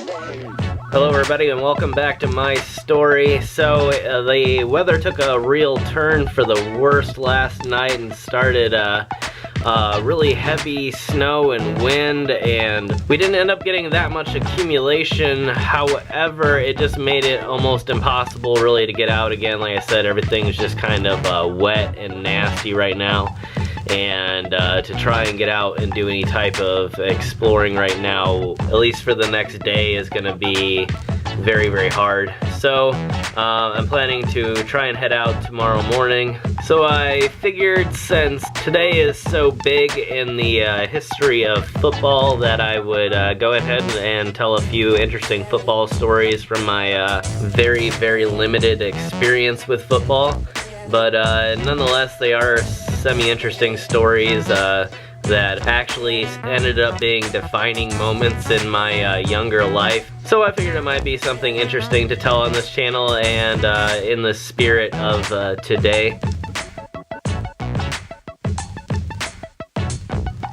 Hello everybody and welcome back to my story. So the weather took a real turn for the worst last night and started really heavy snow and wind, and we didn't end up getting that much accumulation. However, it just made it almost impossible really to get out again. Like I said, everything's just kind of wet and nasty right now. And to try and get out and do any type of exploring right now, at least for the next day, is going to be very, very hard. So I'm planning to try and head out tomorrow morning. So I figured since today is so big in the history of football that I would go ahead and tell a few interesting football stories from my very, very limited experience with football. But nonetheless, they are semi-interesting stories that actually ended up being defining moments in my younger life. So I figured it might be something interesting to tell on this channel, and in the spirit of today.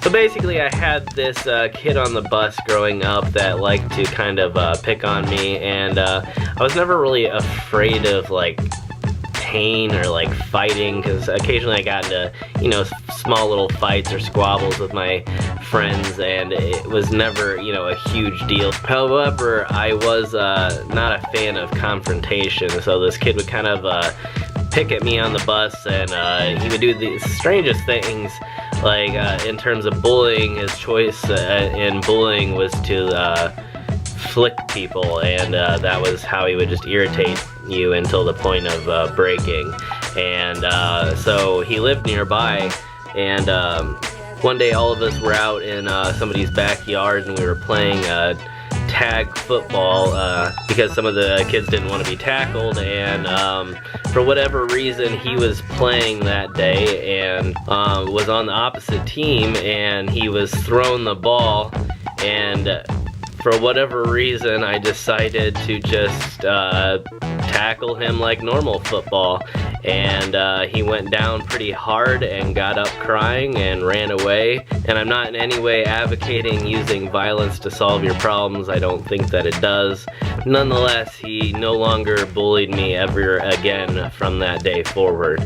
So basically, I had this kid on the bus growing up that liked to kind of pick on me, and I was never really afraid of like pain or like fighting, because occasionally I got into, you know, small little fights or squabbles with my friends, and it was never, you know, a huge deal. However, I was not a fan of confrontation, so this kid would kind of pick at me on the bus, and he would do the strangest things. Like in terms of bullying, his choice in bullying was to flick people, and that was how he would just irritate you until the point of breaking. And so he lived nearby, and one day all of us were out in somebody's backyard, and we were playing tag football because some of the kids didn't want to be tackled, and for whatever reason he was playing that day and was on the opposite team, and he was throwing the ball, and for whatever reason I decided to just tackle him like normal football, and he went down pretty hard and got up crying and ran away. And I'm not in any way advocating using violence to solve your problems. I don't think that it does. Nonetheless, he no longer bullied me ever again from that day forward.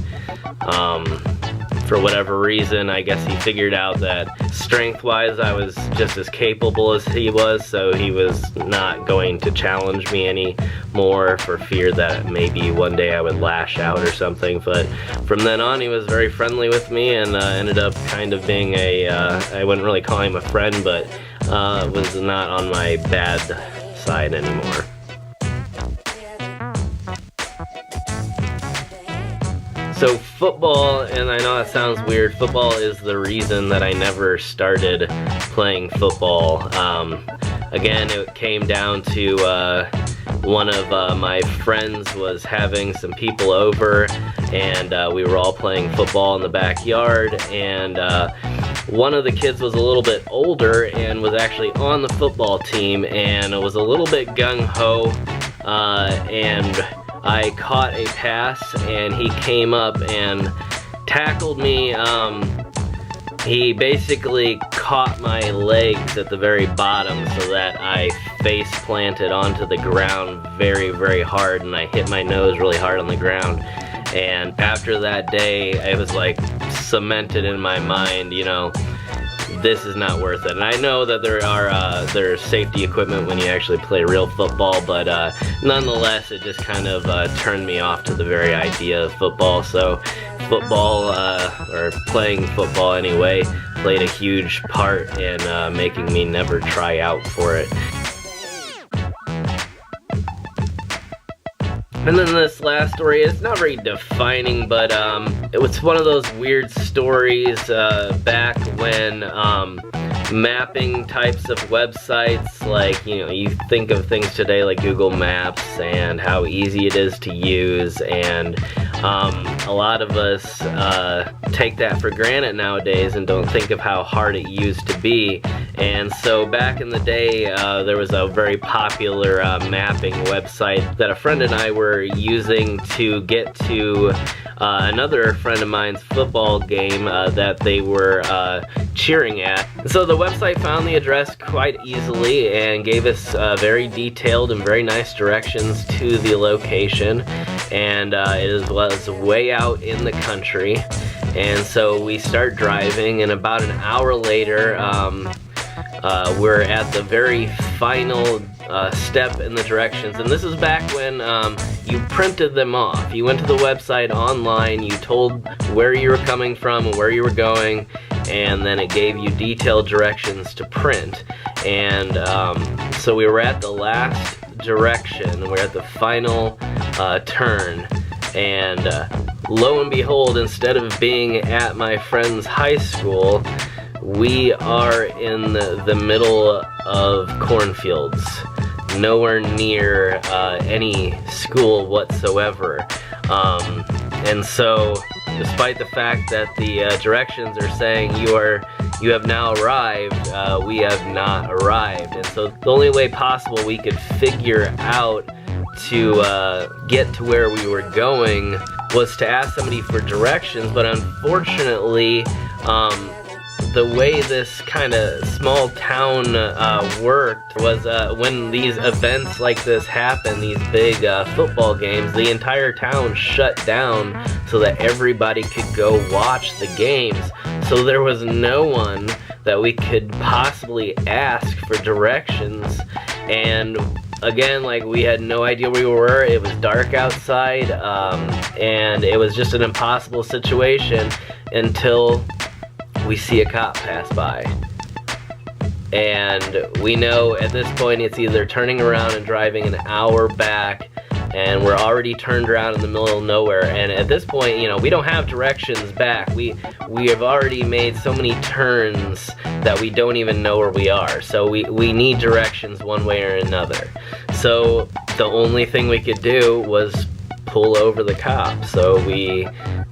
For whatever reason, I guess he figured out that strength-wise I was just as capable as he was, so he was not going to challenge me anymore for fear that maybe one day I would lash out or something. But from then on, he was very friendly with me, and ended up kind of being a, I wouldn't really call him a friend, but was not on my bad side anymore. So football, and I know that sounds weird, football is the reason that I never started playing football. Again, it came down to one of my friends was having some people over, and we were all playing football in the backyard, and one of the kids was a little bit older and was actually on the football team, and it was a little bit gung-ho, and I caught a pass, and he came up and tackled me. He basically caught my legs at the very bottom so that I face planted onto the ground very, very hard, and I hit my nose really hard on the ground. And after that day, it was like cemented in my mind, you know, this is not worth it. And I know that there's safety equipment when you actually play real football, but nonetheless, it just kind of turned me off to the very idea of football. So football, or playing football anyway, played a huge part in making me never try out for it. And then this last story is not very defining, but it was one of those weird stories back when mapping types of websites, like, you know, you think of things today like Google Maps and how easy it is to use, and a lot of us take that for granted nowadays and don't think of how hard it used to be. And so back in the day, there was a very popular mapping website that a friend and I were using to get to another friend of mine's football game that they were cheering at. So the website found the address quite easily and gave us very detailed and very nice directions to the location, and it was way out in the country. And so we start driving, and about an hour later we're at the very final step in the directions. And this is back when you printed them off. You went to the website online, you told where you were coming from and where you were going, and then it gave you detailed directions to print. And so we were at the last direction, we're at the final turn, and lo and behold, instead of being at my friend's high school, we are in the middle of cornfields, nowhere near any school whatsoever. And so, despite the fact that the directions are saying you have now arrived, we have not arrived. And so the only way possible we could figure out to get to where we were going was to ask somebody for directions. But unfortunately, the way this kind of small town worked was when these events like this happen, these big football games, the entire town shut down so that everybody could go watch the games. So there was no one that we could possibly ask for directions. And again, like, we had no idea where we were. It was dark outside, and it was just an impossible situation until we see a cop pass by. And we know at this point it's either turning around and driving an hour back, and we're already turned around in the middle of nowhere. And at this point, you know, we don't have directions back. We have already made so many turns that we don't even know where we are. So we need directions one way or another. So the only thing we could do was pull over the cop. So we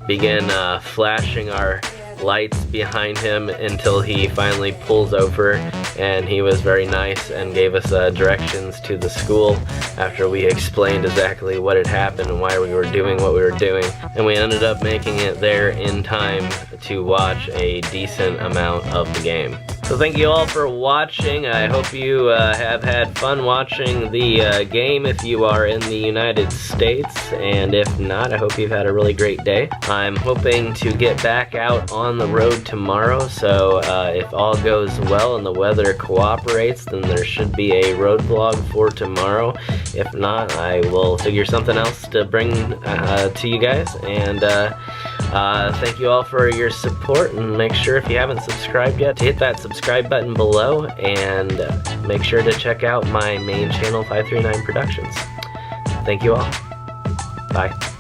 began flashing our lights behind him until he finally pulls over, and he was very nice and gave us directions to the school after we explained exactly what had happened and why we were doing what we were doing. And we ended up making it there in time to watch a decent amount of the game. So thank you all for watching. I hope you have had fun watching the game if you are in the United States, and if not, I hope you've had a really great day. I'm hoping to get back out on the road tomorrow, so if all goes well and the weather cooperates, then there should be a road vlog for tomorrow. If not, I will figure something else to bring to you guys. And thank you all for your support, and make sure if you haven't subscribed yet to hit that subscribe button below, and make sure to check out my main channel, 539 Productions. Thank you all. Bye.